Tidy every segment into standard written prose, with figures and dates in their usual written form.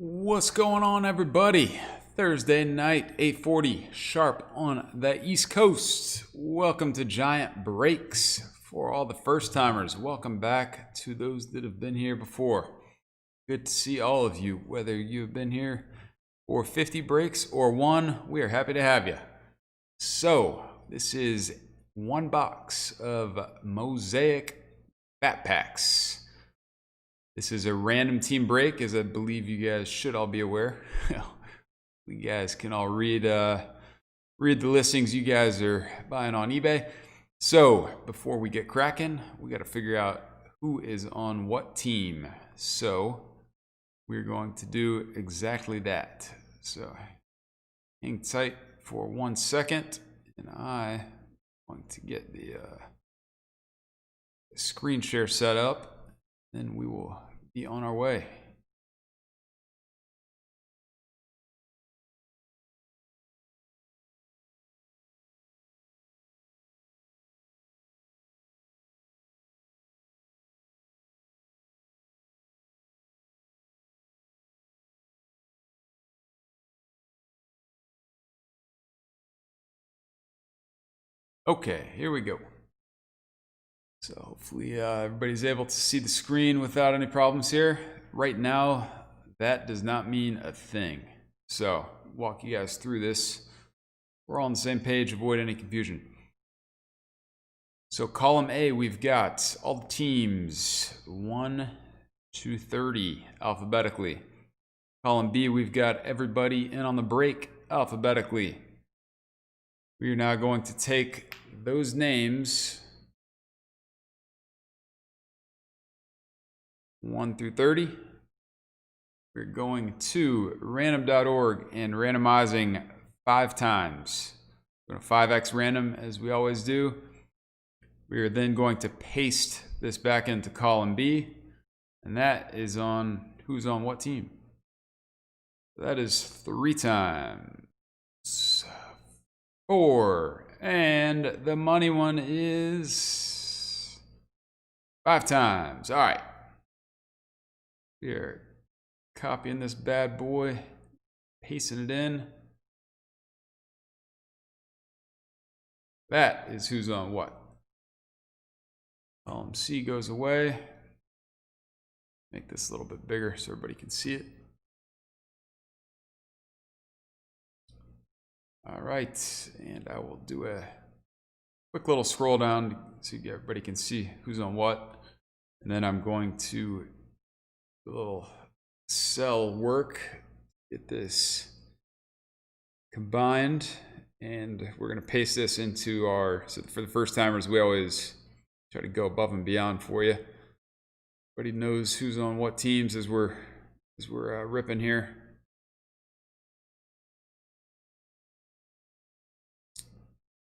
What's going on, everybody? Thursday night, 8:40 sharp on the East Coast. Welcome to Giant Breaks. For all the first timers, welcome back to those that have been here before. Good to see all of you, whether you've been here for 50 breaks or one, we are happy to have you. So, this is one box of Mosaic backpacks. This is a random team break, as I believe you guys should all be aware. You guys can all read the listings you guys are buying on eBay. So before we get cracking, we got to figure out who is on what team. So we're going to do exactly that. So hang tight for 1 second, and I want to get the screen share set up. Then we will be on our way. Okay, here we go. So hopefully everybody's able to see the screen without any problems here. Right now, that does not mean a thing. So walk you guys through this. We're all on the same page, avoid any confusion. So column A, we've got all the teams 1 to 30 alphabetically. Column B, we've got everybody in on the break alphabetically. We are now going to take those names 1 through 30. We're going to random.org and randomizing 5 times. We're going to 5x random as we always do. We are then going to paste this back into column B, and that is on who's on what team. That is 3 times. 4, and the money one is 5 times. All right. Here, copying this bad boy, pasting it in. That is who's on what. Column C goes away. Make this a little bit bigger so everybody can see it. All right, and I will do a quick little scroll down so everybody can see who's on what. And then I'm going to a little cell work, get this combined, and we're going to paste this into our, so for the first timers, we always try to go above and beyond for you. Everybody knows who's on what teams as we're ripping here.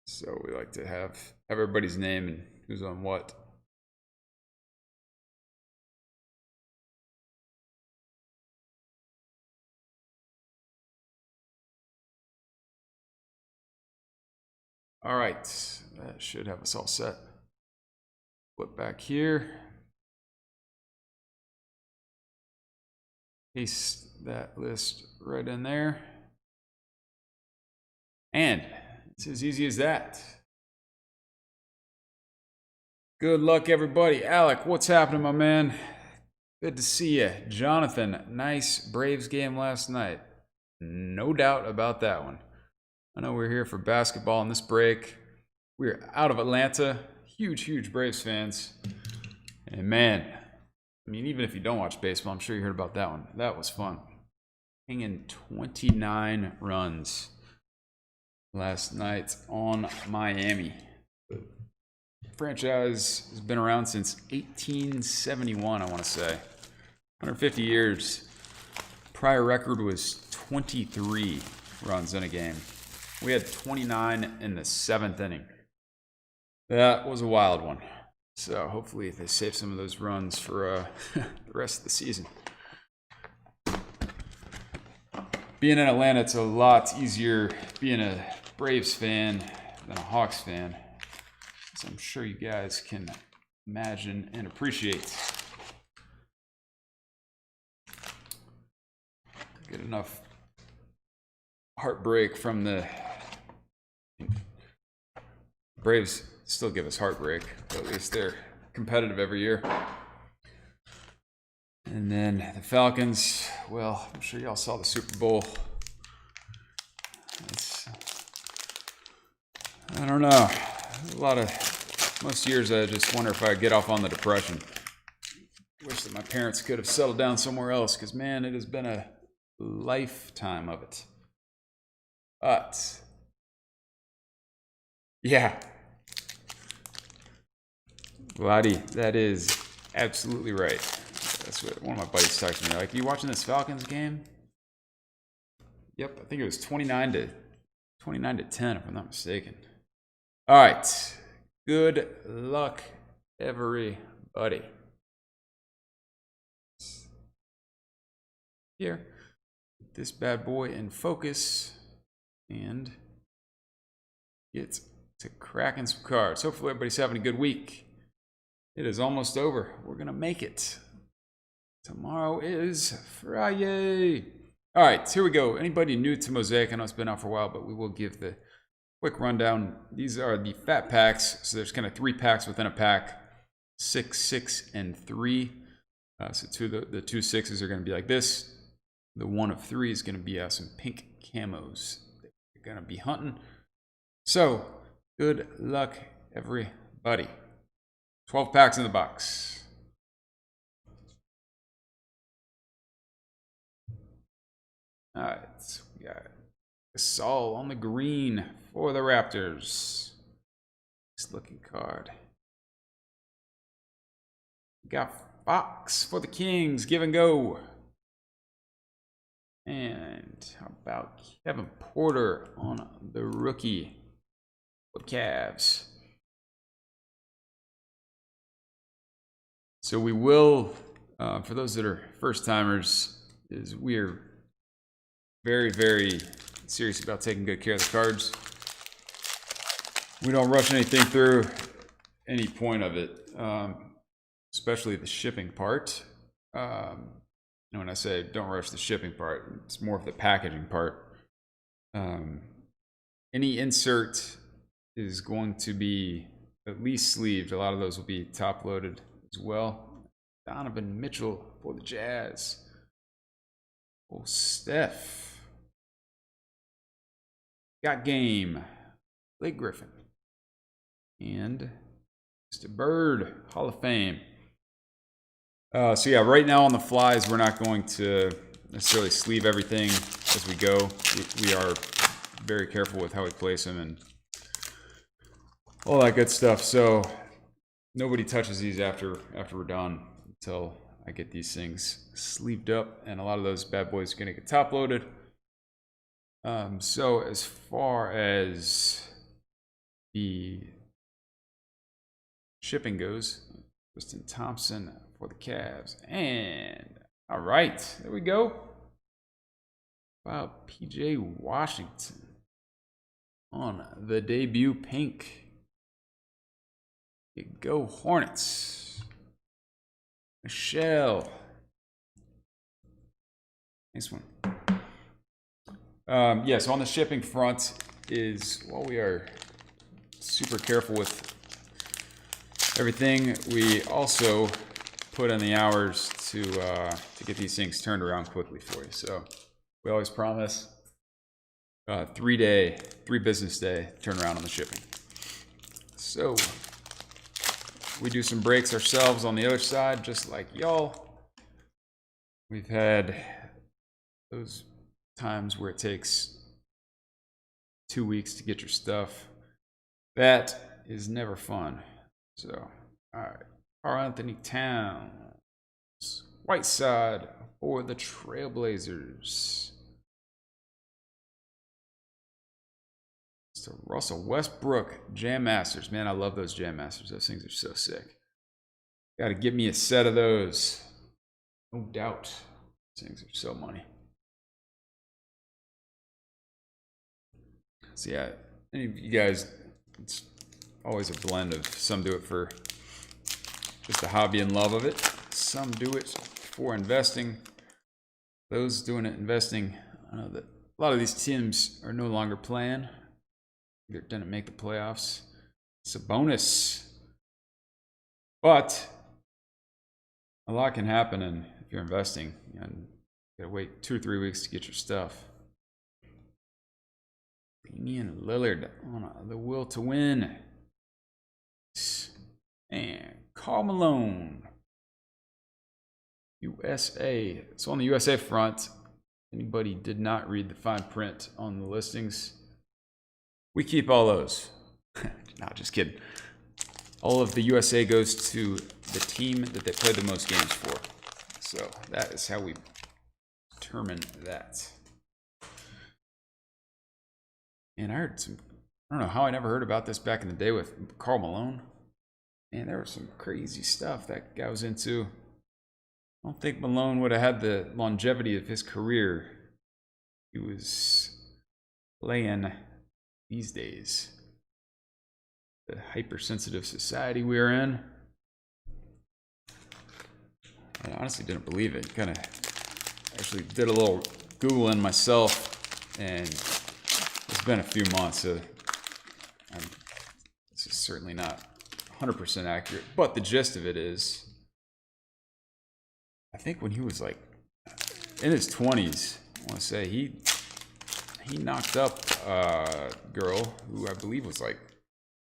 So we like to have everybody's name and who's on what. All right, that should have us all set. Flip back here. Paste that list right in there. And it's as easy as that. Good luck, everybody. Alec, what's happening, my man? Good to see you. Jonathan, nice Braves game last night. No doubt about that one. I know we're here for basketball in this break. We're out of Atlanta. Huge Braves fans. And man, I mean, even if you don't watch baseball, I'm sure you heard about that one. That was fun. Hanging 29 runs last night on Miami. The franchise has been around since 1871, I want to say. 150 years. Prior record was 23 runs in a game. We had 29 in the 7th inning. That was a wild one. So hopefully they save some of those runs for the rest of the season. Being in Atlanta, it's a lot easier being a Braves fan than a Hawks fan, as I'm sure you guys can imagine and appreciate. enough heartbreak from the Braves. Still give us heartbreak, but at least they're competitive every year. And then the Falcons, well, I'm sure y'all saw the Super Bowl. I don't know. Most years I just wonder if I get off on the depression. Wish that my parents could have settled down somewhere else, because man, it has been a lifetime of it. But yeah, Vladdy, that is absolutely right. That's what one of my buddies texted me. Like, you watching this Falcons game? Yep, I think it was 29 to 10, if I'm not mistaken. All right, good luck, everybody. Here, put this bad boy in focus and get to cracking some cards. Hopefully everybody's having a good week. It is almost over. We're gonna make it. Tomorrow is Friday. All right, here we go. Anybody new to Mosaic? I know it's been out for a while, but we will give the quick rundown. These are the fat packs. So there's kind of 3 packs within a pack. 6, 6, and 3. So the 2 6s are going to be like this. The 1 of 3 is going to be some pink camos. They're going to be hunting. So good luck, everybody. 12 packs in the box. All right, we got Gasol on the green for the Raptors. Nice looking card. We got Fox for the Kings. Give and go. And how about Kevin Porter on the rookie for the Cavs? So we will, for those that are first timers, we're very, very serious about taking good care of the cards. We don't rush anything through any point of it, especially the shipping part. When I say don't rush the shipping part, it's more of the packaging part. Any insert is going to be at least sleeved. A lot of those will be top loaded as well. Donovan Mitchell for the Jazz. Oh, Steph. Got game. Blake Griffin. And Mr. Bird, Hall of Fame. So yeah, right now on the flies, we're not going to necessarily sleeve everything as we go. We are very careful with how we place them and all that good stuff. So nobody touches these after we're done until I get these things sleeved up, and a lot of those bad boys are going to get top loaded. So as far as the shipping goes, Tristan Thompson for the Cavs. And all right, there we go. Wow, PJ Washington on the debut pink. You go Hornets. Michelle. Nice one. Yeah, so on the shipping front is, while we are super careful with everything, we also put in the hours to get these things turned around quickly for you. So we always promise 3 business day turnaround on the shipping. So we do some breaks ourselves on the other side, just like y'all. We've had those times where it takes 2 weeks to get your stuff. That is never fun. So, all right. Karl Anthony Towns. Whiteside for the Trailblazers. So Russell Westbrook, Jam Masters. Man, I love those Jam Masters. Those things are so sick. Got to give me a set of those. No doubt. Those things are so money. So yeah, any of you guys, it's always a blend of some do it for just the hobby and love of it. Some do it for investing. those doing it investing, I know that a lot of these teams are no longer playing. Either didn't make the playoffs. It's a bonus. But a lot can happen, and if you're investing, and you gotta wait 2 or 3 weeks to get your stuff. Damian Lillard on the will to win. And Karl Malone. USA. So on the USA front, anybody did not read the fine print on the listings, we keep all those. No, just kidding. All of the USA goes to the team that they play the most games for. So that is how we determine that. And I heard some, I don't know how I never heard about this back in the day with Karl Malone. Man, there was some crazy stuff that guy was into. I don't think Malone would have had the longevity of his career he was playing these days. The hypersensitive society we are in. I honestly didn't believe it. Kind of actually did a little Googling myself, and it's been a few months, so this is certainly not 100% accurate. But the gist of it is, I think when he was like in his 20s, I want to say he knocked up a girl who I believe was like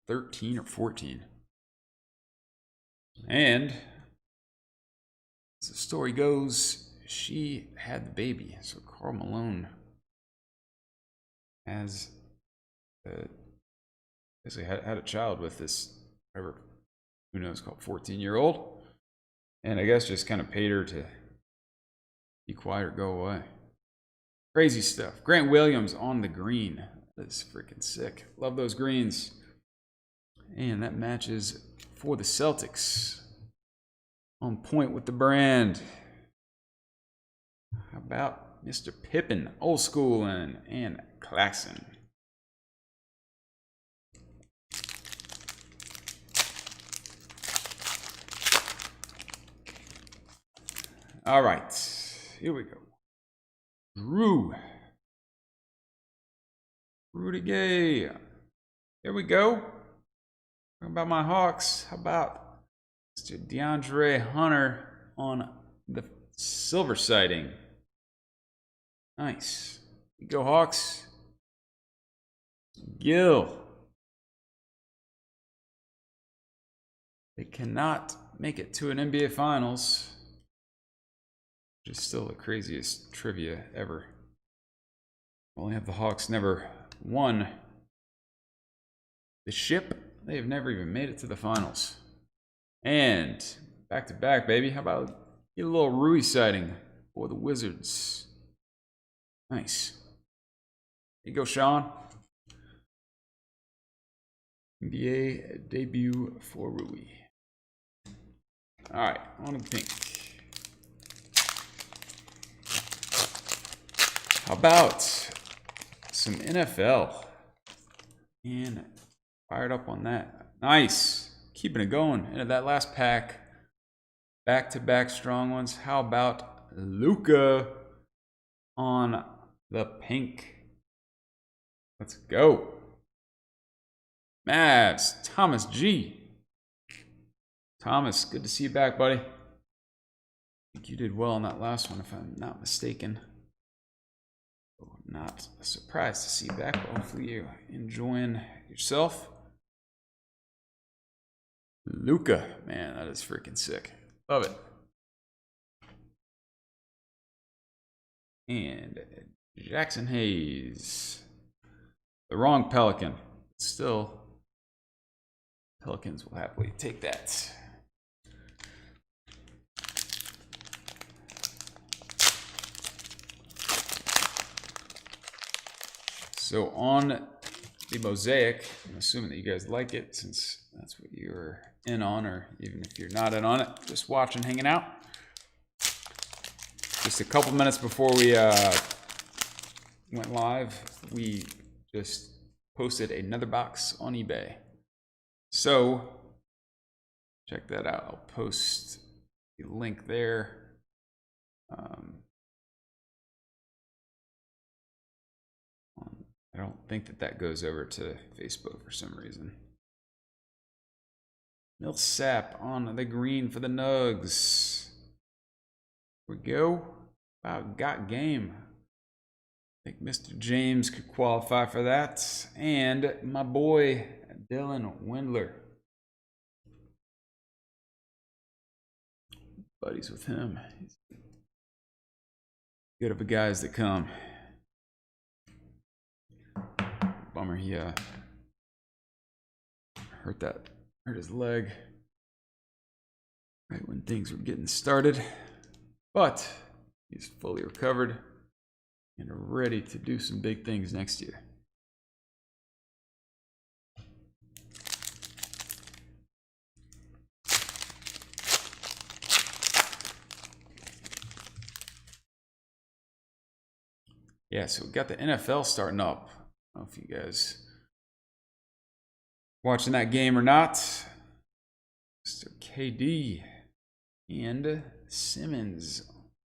13 or 14. And as the story goes, she had the baby. So Karl Malone has basically had a child with this, whatever, who knows, called 14-year-old. And I guess just kind of paid her to be quiet or go away. Crazy stuff. Grant Williams on the green. That is freaking sick. Love those greens. And that matches for the Celtics. On point with the brand. How about Mr. Pippen, old school, and Claxton. All right, here we go. Rudy Gay. Here we go. Talking about my Hawks. How about Mr. DeAndre Hunter on the silver siding? Nice. You go Hawks. Gil. They cannot make it to an NBA Finals. Which is still the craziest trivia ever. Only have the Hawks never won the ship. They have never even made it to the finals. And back to back, baby. How about get a little Rui sighting for the Wizards? Nice. Here you go, Sean. NBA debut for Rui. All right, on the pink. How about some NFL? And fired up on that. Nice. Keeping it going. Into that last pack. Back-to-back strong ones. How about Luka on the pink? Let's go. Mavs. Thomas G. Thomas, good to see you back, buddy. I think you did well on that last one, if I'm not mistaken. Not a surprise to see you back, but hopefully you're enjoying yourself. Luka, man, that is freaking sick. Love it. And Jackson Hayes. The wrong Pelican. Still, Pelicans will happily take that. So on the Mosaic, I'm assuming that you guys like it since that's what you're in on, or even if you're not in on it, just watching, hanging out. Just a couple minutes before we went live, we just posted another box on eBay. So check that out. I'll post the link there. I don't think that goes over to Facebook for some reason. Millsap on the green for the Nugs. Here we go. Wow, got game. I think Mr. James could qualify for that. And my boy, Dylan Windler. Buddies with him. He's good of a guy as they come. Bummer he hurt his leg right when things were getting started. But he's fully recovered and ready to do some big things next year. Yeah, so we got the NFL starting up. I don't know if you guys watching that game or not. Mr. KD and Simmons.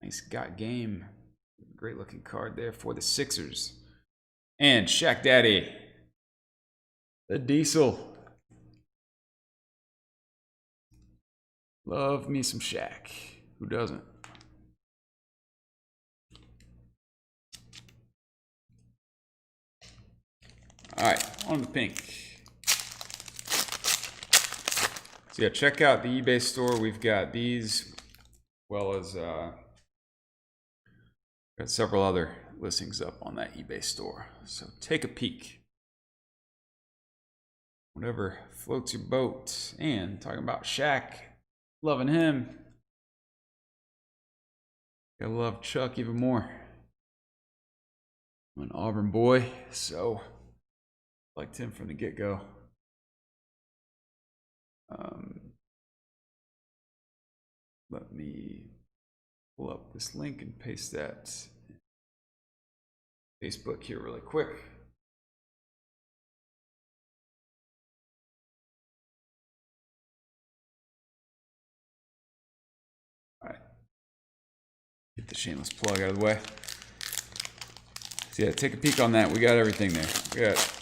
Nice got game. Great looking card there for the Sixers. And Shaq Daddy, the Diesel. Love me some Shaq. Who doesn't? All right, on the pink. So yeah, check out the eBay store. We've got these, as well as got several other listings up on that eBay store. So take a peek. Whatever floats your boat. And talking about Shaq, loving him. Gotta love Chuck even more. I'm an Auburn boy, so liked him from the get-go. Let me pull up this link and paste that in Facebook here really quick. All right, get the shameless plug out of the way. So yeah, take a peek on that. We got everything there. We got,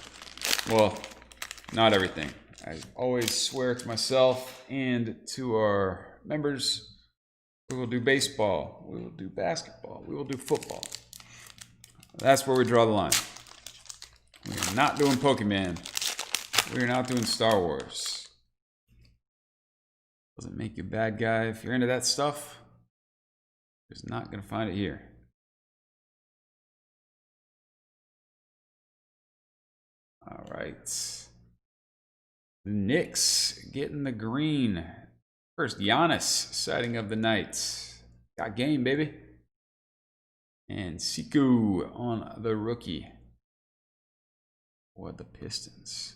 well, not everything. I always swear to myself and to our members, we will do baseball, we will do basketball, we will do football. That's where we draw the line. We are not doing Pokemon. We are not doing Star Wars. Doesn't make you a bad guy. If you're into that stuff, you're just not going to find it here. All right. The Knicks getting the green. First, Giannis, sighting of the night. Got game, baby. And Siku on the rookie. Or the Pistons.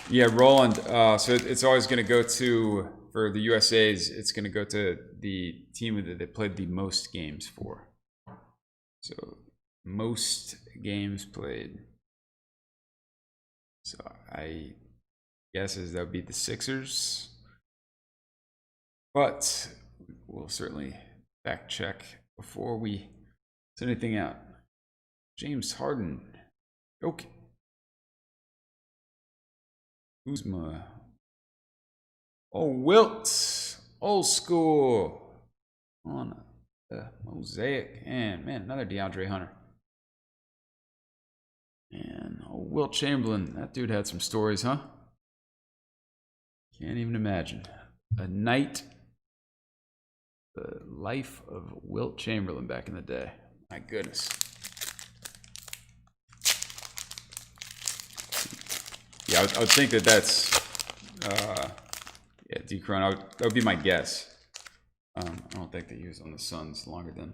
Yeah, Roland. So it's always going to go to, for the USA's, it's going to go to the team that they played the most games for. So most games played. So I guess that would be the Sixers. But we'll certainly fact check before we send anything out. James Harden. Okay. Kuzma. Oh, Wilt. Old school. On the Mosaic. And, man, another DeAndre Hunter. And Wilt Chamberlain. That dude had some stories, huh? Can't even imagine. A night. The life of Wilt Chamberlain back in the day. My goodness. Yeah, I would think that's, yeah, D-Cron, that would be my guess. I don't think that he was on the Suns longer than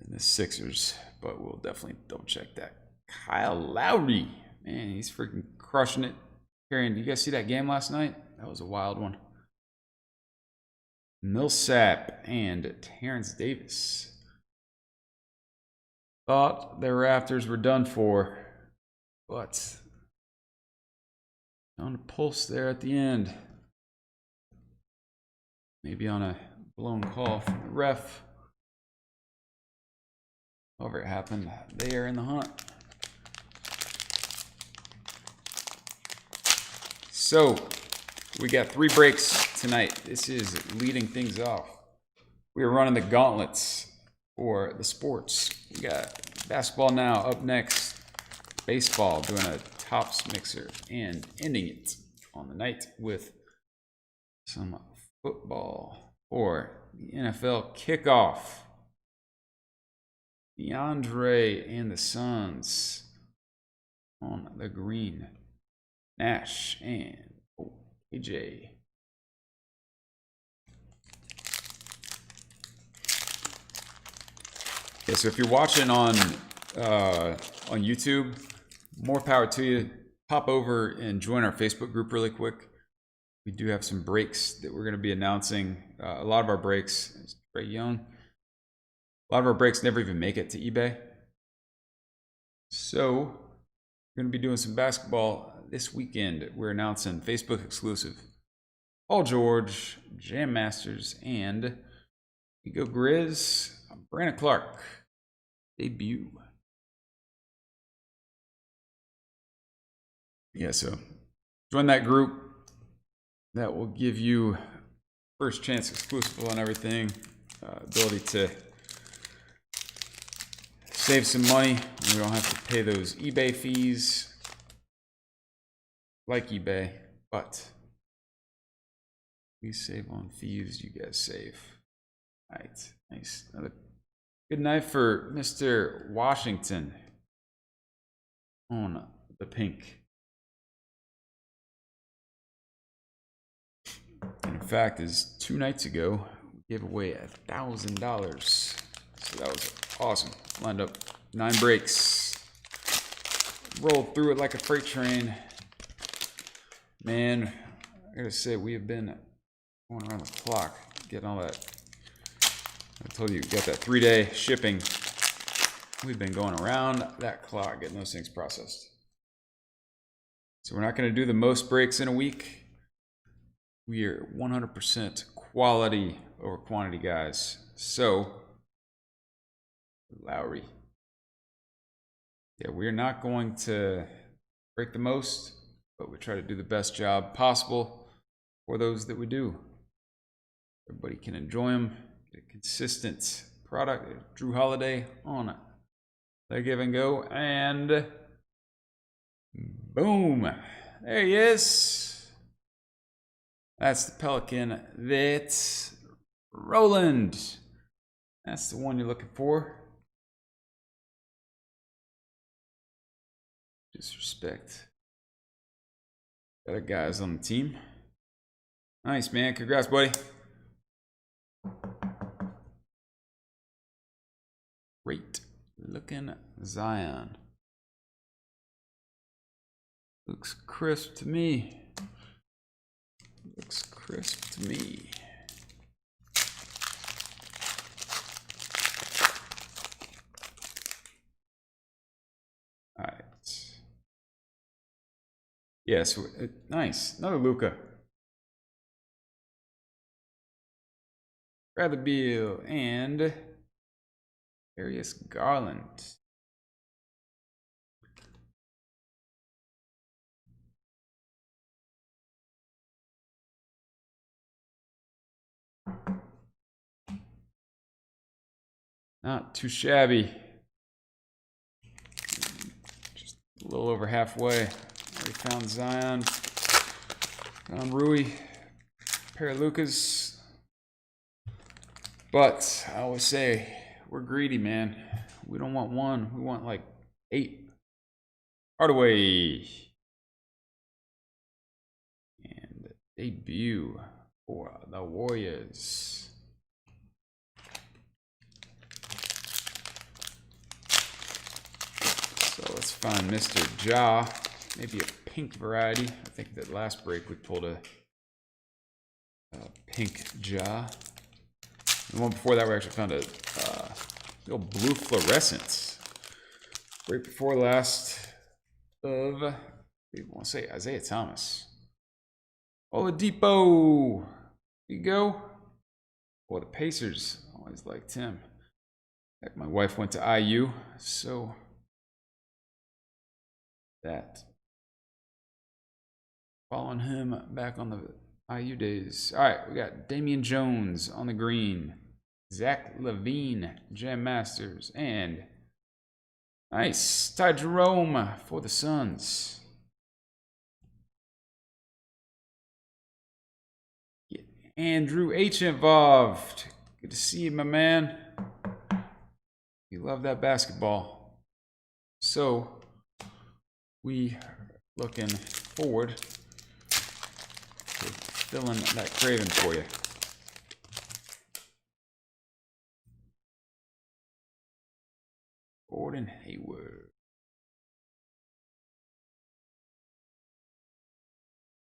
the Sixers, but we'll definitely double check that. Kyle Lowry, man, he's freaking crushing it. Karen, did you guys see that game last night? That was a wild one. Millsap and Terrence Davis. Thought their Raptors were done for. but on a pulse there at the end. Maybe on a blown call from the ref. However it happened, they are in the hunt. So, we got 3 breaks tonight. This is leading things off. We are running the gauntlets for the sports. We got basketball now up next. Baseball doing a tops mixer and ending it on the night with some football for the NFL kickoff. DeAndre and the Suns on the green. Nash and AJ. Okay, so if you're watching on YouTube, more power to you. Pop over and join our Facebook group really quick. We do have some breaks that we're going to be announcing. A lot of our breaks, it's Trey Young. A lot of our breaks never even make it to eBay. So we're going to be doing some basketball this weekend. We're announcing Facebook exclusive Paul George, Jam Masters, and we go Grizz, Brandon Clark debut. Yeah, so join that group. That will give you first chance exclusive on everything, ability to save some money. We don't have to pay those eBay fees like eBay, but we save on fees, you guys save. All right, nice. Another good night for Mr. Washington on the pink. And in fact, is 2 nights ago, we gave away $1,000. So that was awesome. Lined up 9 breaks. Rolled through it like a freight train. Man, I gotta say, we have been going around the clock getting all that. I told you, we got that 3-day shipping. We've been going around that clock getting those things processed. So we're not gonna do the most breaks in a week. We are 100% quality over quantity, guys. So, Lowry. Yeah, we're not going to break the most, but we try to do the best job possible for those that we do. Everybody can enjoy them. Get a consistent product. Drew Holiday on the give and go. And boom. There he is. That's the Pelican. That's Roland. That's the one you're looking for. Disrespect. Got guys on the team. Nice, man. Congrats, buddy. Great looking Zion. Looks crisp to me. Looks crisp to me. All right. Yes, nice. Another Luka. Bradley Beal and Darius Garland. Not too shabby. Just a little over halfway. Already found Zion. Found Rui. Pair of Lucas. But I always say, we're greedy, man. We don't want 1. We want like 8. Hardaway. And debut for the Warriors. So let's find Mr. Ja. Maybe a pink variety. I think that last break we pulled a pink Ja. The one before that we actually found a little blue fluorescence. Right before last, of, we want to say Isaiah Thomas. Oladipo. Here you go. Boy, the Pacers always liked him. Heck, my wife went to IU, so that following him back on the IU days. All right, we got Damian Jones on the green, Zach LaVine, Jam Masters, and nice Ty Jerome for the Suns. Get Andrew H involved. Good to see you, my man. You love that basketball. So we are looking forward to filling that craving for you. Gordon Hayward.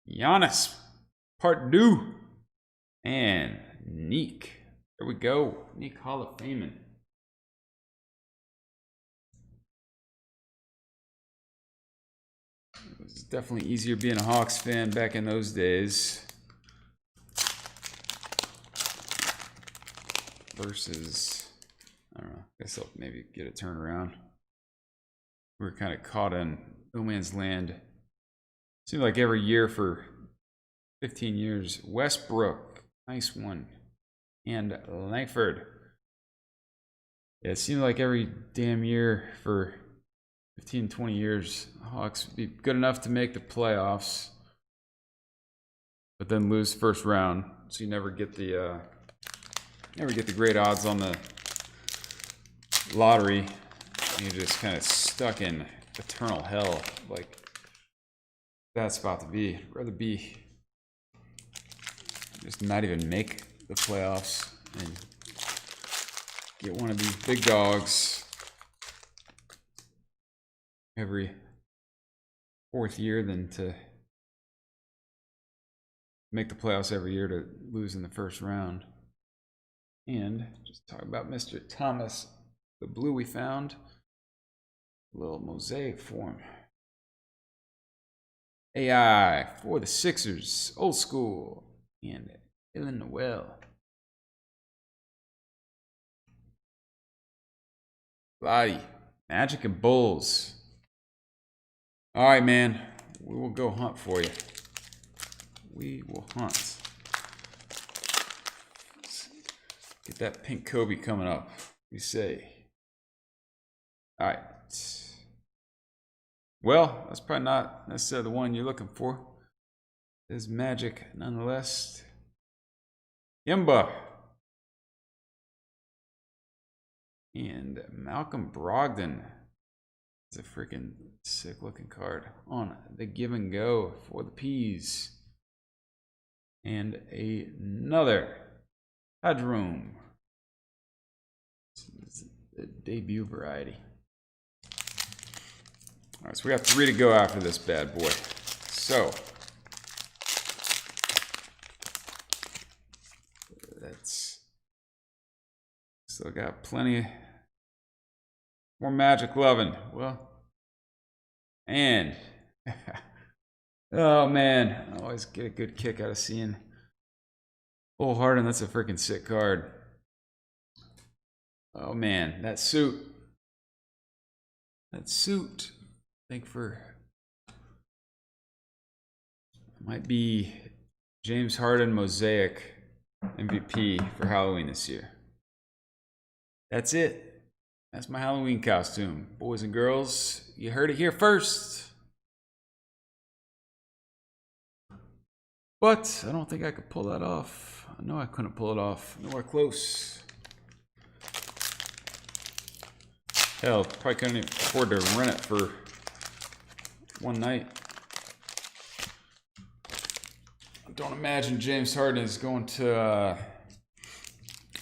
Giannis. Part 2. And Neek. There we go. Neek Hall of Fameing. It was definitely easier being a Hawks fan back in those days versus, I don't know, I guess I'll maybe get a turnaround. We were kind of caught in no man's land. Seemed like every year for 15 years. Westbrook, nice one. And Langford. Yeah, it seemed like every damn year for 15, 20 years, Hawks be good enough to make the playoffs, but then lose first round. So you never get the great odds on the lottery. You're just kind of stuck in eternal hell, like that's about to be. I'd rather be just not even make the playoffs and get one of these big dogs every 4th year than to make the playoffs every year to lose in the first round. And just talk about Mr. Thomas, the blue we found, a little mosaic form. AI for the Sixers, old school, and Dylan Noel. Body, Magic and Bulls. All right, man. We will go hunt for you. We will hunt. Get that pink Kobe coming up. You say. All right. Well, that's probably not necessarily the one you're looking for. There's Magic nonetheless. Yemba. And Malcolm Brogdon. It's a freaking sick looking card on the give and go for the Peas. And another Hadroom. It's the debut variety. All right, so we got 3 to go after this bad boy. So that's still got plenty more Magic loving. Well, and oh man, I always get a good kick out of seeing Old Harden. That's a freaking sick card. Oh man, that suit. That suit. I think might be James Harden Mosaic MVP for Halloween this year. That's it. That's my Halloween costume. Boys and girls, you heard it here first. But I don't think I could pull that off. I know I couldn't pull it off. Nowhere close. Hell, probably couldn't even afford to rent it for one night. I don't imagine James Harden is going to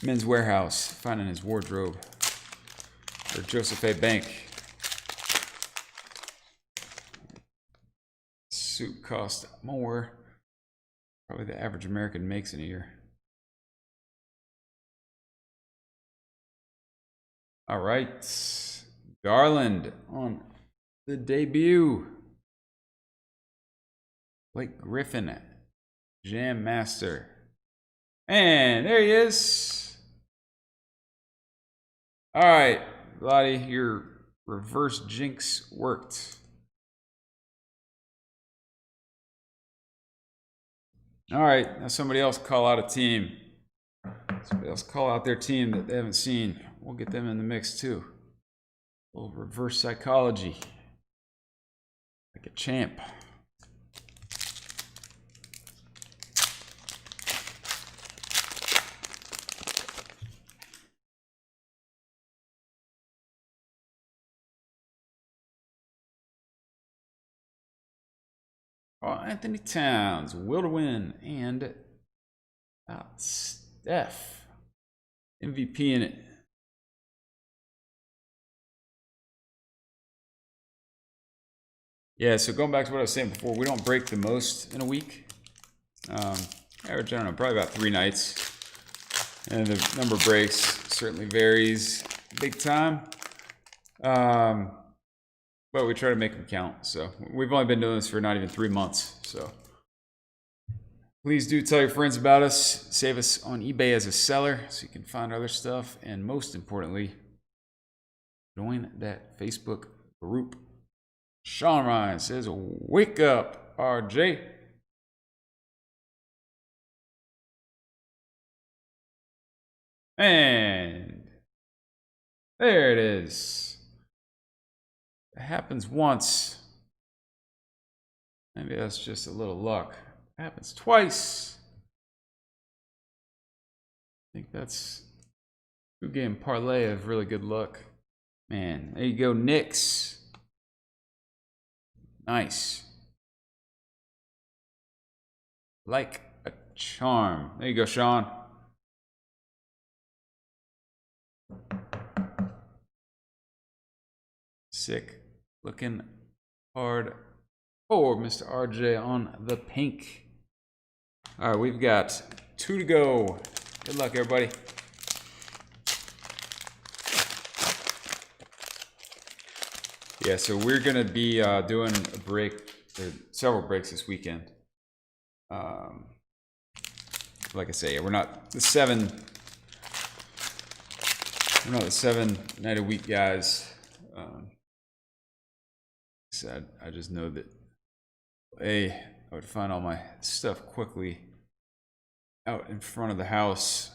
Men's Warehouse, finding his wardrobe. Or Joseph A. Bank. Suit cost more. Probably the average American makes in a year. All right. Garland on the debut. Blake Griffin, Jam Master. And there he is. All right, Lottie, your reverse jinx worked. All right, now somebody else call out a team. Somebody else call out their team that they haven't seen. We'll get them in the mix too. A little reverse psychology. Like a champ. Oh, Anthony Towns, will to win, and Steph. MVP in it. Yeah, so going back to what I was saying before, we don't break the most in a week. Average, I don't know, probably about 3 nights. And the number of breaks certainly varies big time. But we try to make them count. So we've only been doing this for not even 3 months. So please do tell your friends about us. Save us on eBay as a seller so you can find other stuff. And most importantly, join that Facebook group. Sean Ryan says, wake up, RJ. And there it is. It happens once. Maybe that's just a little luck. It happens twice. I think that's a 2-game parlay of really good luck. Man, there you go, Knicks. Nice. Like a charm. There you go, Sean. Sick. Looking hard for Mr. RJ on the pink. All right, we've got 2 to go. Good luck, everybody. Yeah, so we're going to be doing a break, or several breaks this weekend. Like I say, we're not the 7 night a week guys. Said I just know that I would find all my stuff quickly out in front of the house.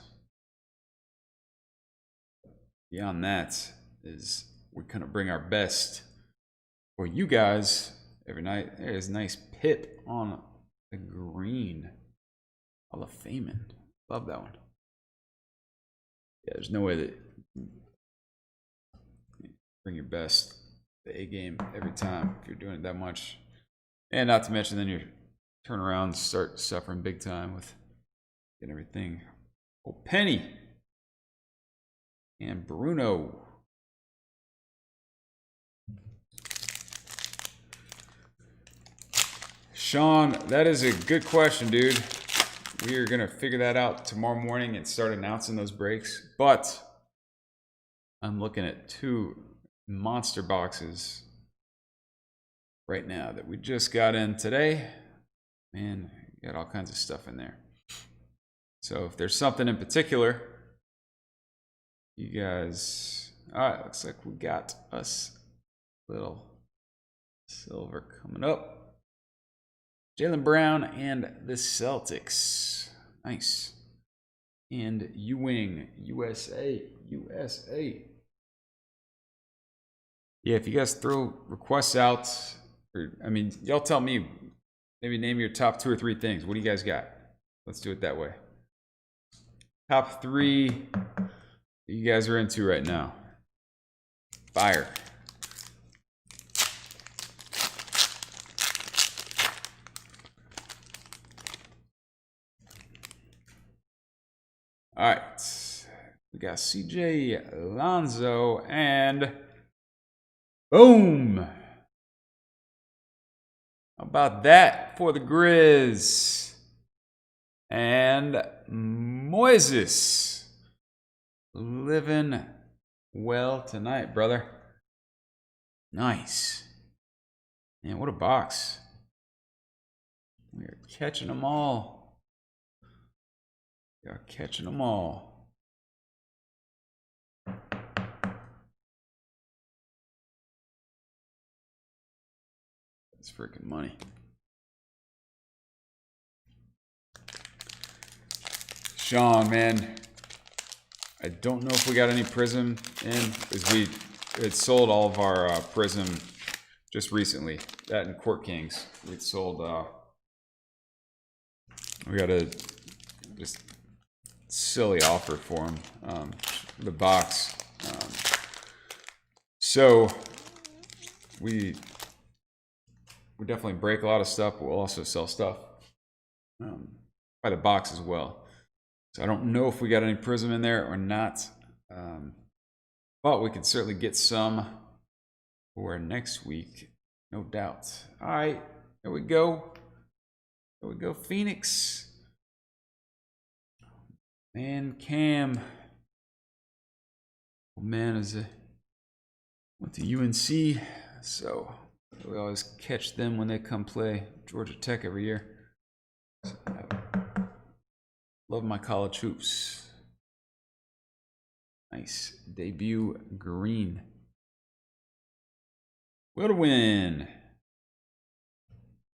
Beyond that is we're gonna bring our best for you guys every night. There's a nice pip on the green. Hall of Famin'. Love that one. Yeah, there's no way that bring your best. The A game every time if you're doing it that much. And not to mention then your turnarounds start suffering big time with getting everything. Oh, Penny and Bruno. Sean, that is a good question, dude. We are gonna figure that out tomorrow morning and start announcing those breaks. But I'm looking at 2 monster boxes right now that we just got in today. Man, got all kinds of stuff in there. So if there's something in particular, you guys, all right, looks like we got us a little silver coming up. Jaylen Brown and the Celtics. Nice. And Ewing, USA. Yeah, if you guys throw requests out, or, I mean, y'all tell me, maybe name your top 2 or 3 things. What do you guys got? Let's do it that way. Top 3 that you guys are into right now. Fire. All right. We got CJ Lonzo and boom. How about that for the Grizz? And Moises. Living well tonight, brother. Nice. Man, what a box. We are catching them all. We are catching them all. That's freaking money. Sean, man, I don't know if we got any Prism in, because we had sold all of our Prism just recently. That and Court Kings. We'd sold, we got a just silly offer for them, the box. So we definitely break a lot of stuff, but we'll also sell stuff by the box as well. So I don't know if we got any Prism in there or not, but we could certainly get some for next week, no doubt. All right, there we go. There we go, Phoenix. Man, Cam. Oh man, went to UNC, so we always catch them when they come play Georgia Tech every year. So, love my college hoops. Nice debut green. Will to win.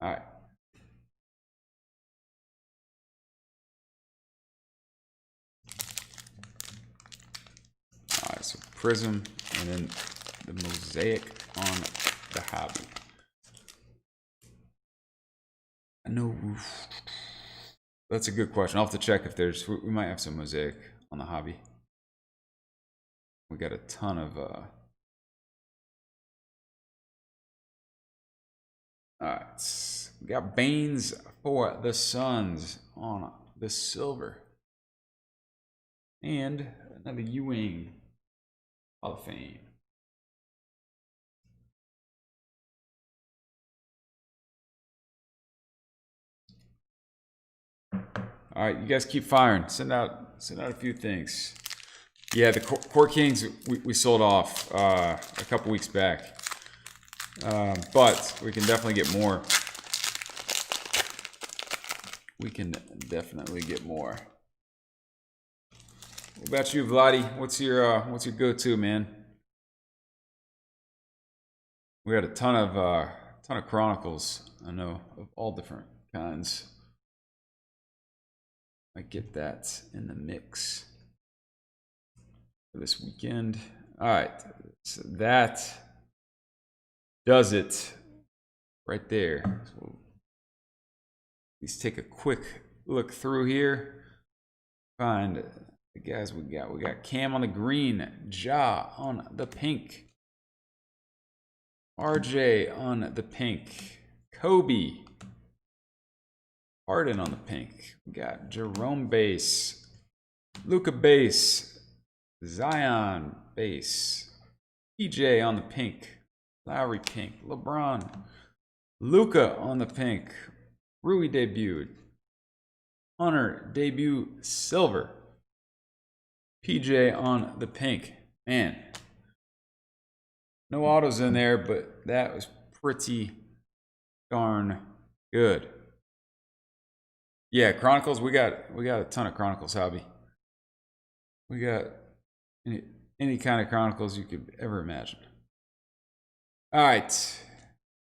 All right. All right, so Prism and then the Mosaic on the hobby. I know. That's a good question. I'll have to check if there's. We might have some Mosaic on the hobby. We got a ton of. All right, we got Baines for the Suns on the silver, and another Ewing Hall of Fame. All right, you guys keep firing. Send out a few things. Yeah, the Court Kings we sold off a couple weeks back, but we can definitely get more. We can definitely get more. What about you, Vladdy? What's your go-to, man? We got a ton of Chronicles. I know, of all different kinds. I get that in the mix for this weekend. All right, so that does it right there. So we'll let's take a quick look through here. Find the guys we got. We got Cam on the green, Ja on the pink, RJ on the pink, Kobe, Harden on the pink. We got Jerome base, Luca base, Zion base, PJ on the pink, Lowry pink, LeBron, Luca on the pink, Rui debuted, Hunter debut silver, PJ on the pink. Man, no autos in there, but that was pretty darn good. Yeah, Chronicles, we got a ton of Chronicles hobby. We got any kind of Chronicles you could ever imagine. All right,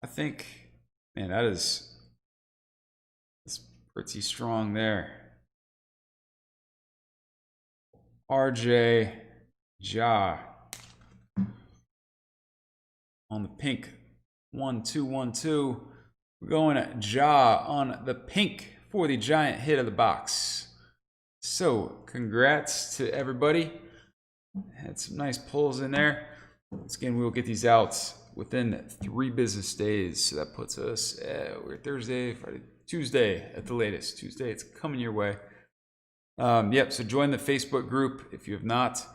I think, man, that's pretty strong there. RJ, Ja on the pink, 1-2-1-2. We're going at Ja on the pink for the giant hit of the box. So congrats to everybody. Had some nice pulls in there. Once again, we will get these out within 3 business days. So that puts us at, we're Thursday, Friday, Tuesday at the latest. Tuesday, it's coming your way. Yep, so join the Facebook group if you have not.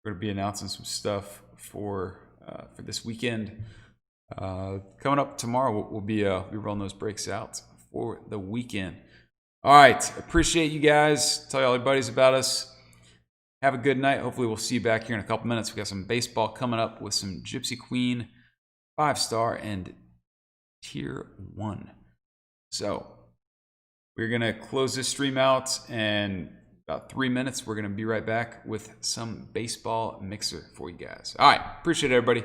We're going to be announcing some stuff for this weekend. Coming up tomorrow, we'll be rolling those breaks out for the weekend. All right, appreciate you guys. Tell all your buddies about us. Have a good night. Hopefully we'll see you back here in a couple minutes. We got some baseball coming up with some Gypsy Queen, 5-star, and Tier 1. So We're going to close this stream out, and about 3 minutes, we're going to be right back with some baseball mixer for you guys. All right. Appreciate it, everybody.